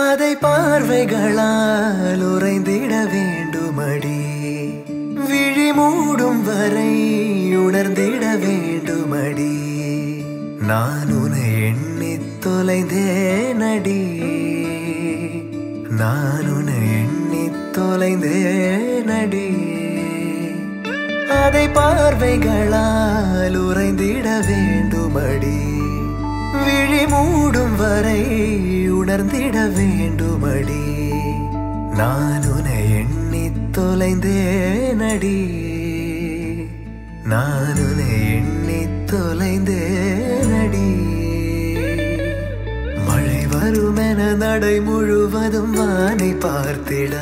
அதை பார்வைகளால் உறைந்திட வேண்டுமடி விழி மூடும் வரை உணர்ந்திட வேண்டுமடி நான் உன்னை எண்ணி தொலைந்தேனடி நான் உன்னை எண்ணி தொலைந்தேனடி அதை பார்வைகளால் உறைந்திட வேண்டுமடி விழி மூடும் வரை உணர்ந்திட வேண்டுமடி நான் உன்னை எண்ணி தொலைந்தேனடி நான் உன்னை எண்ணி தொலைந்தேனடி மழை வருமென நடை முழுவதும் வானை பார்த்திட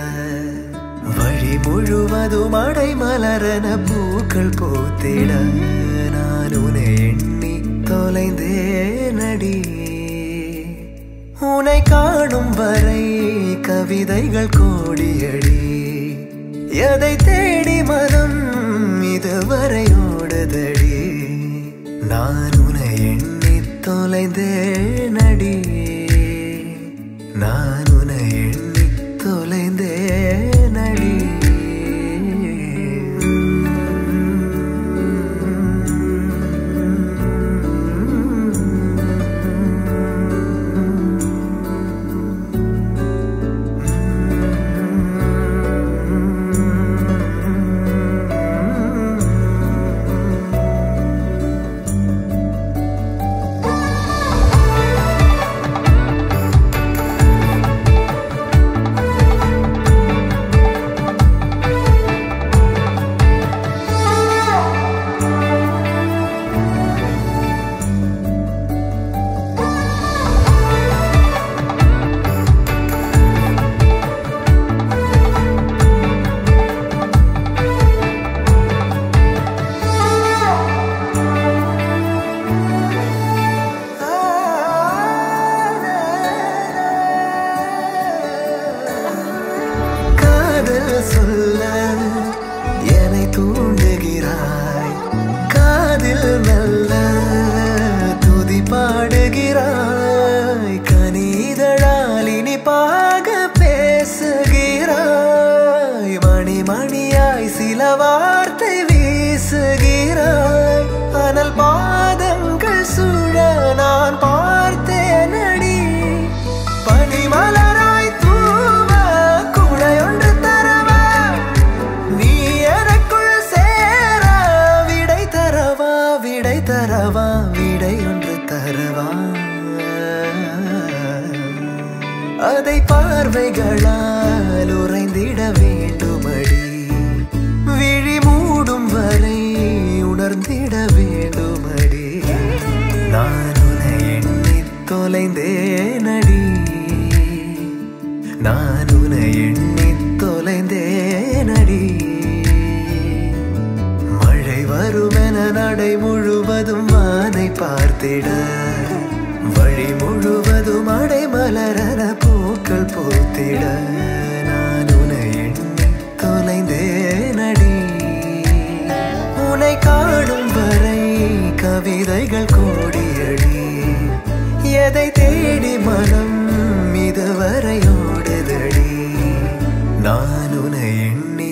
வழி முழுவதும் அடை மலரன பூக்கள் பூத்திட நான் உன்னை எண்ணி தொலைந்தேனடி உன்னை காணும் வரை கவிதைகள் கோடியடி எதை தேடி மனம் இதுவரை ஓடுதடி நான் உன்னை எண்ணி தொலைந்தேனடி நான் உன்னை எண்ணி தொலைந்தேனடி சொல்ல என்னை தூண்டுகிறாய் காதில் மெல்ல துதி பாடுகிறாய் கனிதழால் இனிப்பாக பேசுகிறாய் மணி மணியாய் சில வார்த்தை வீசுகிறாய் அனல் பாதங்கள் சூழ நான் பார்த்தேனடி பனிமலராய் தூவ குடையொன்று தரவா விடை ஒன்று தரவா அதை பார்வைகளால் உறைந்திட வேண்டுமடி விழி மூடும் வரை உணர்ந்திட வேண்டுமடி நான் உன்னை எண்ணி தொலைந்தேனடி நான் உன்னை எண்ணி தொலைந்தேனடி வருமென நடை முழுவதும் வானை பார்த்திட வழி முழுவதும் அடை மலரன பூக்கள் பூத்திட நான் உன்னை எண்ணி தொலைந்தேனடி உன்னை காணும் வரை கவிதைகள் கோடியடி எதை தேடி மனம் இதுவரை ஓடுதடி நான் உன்னை எண்ணி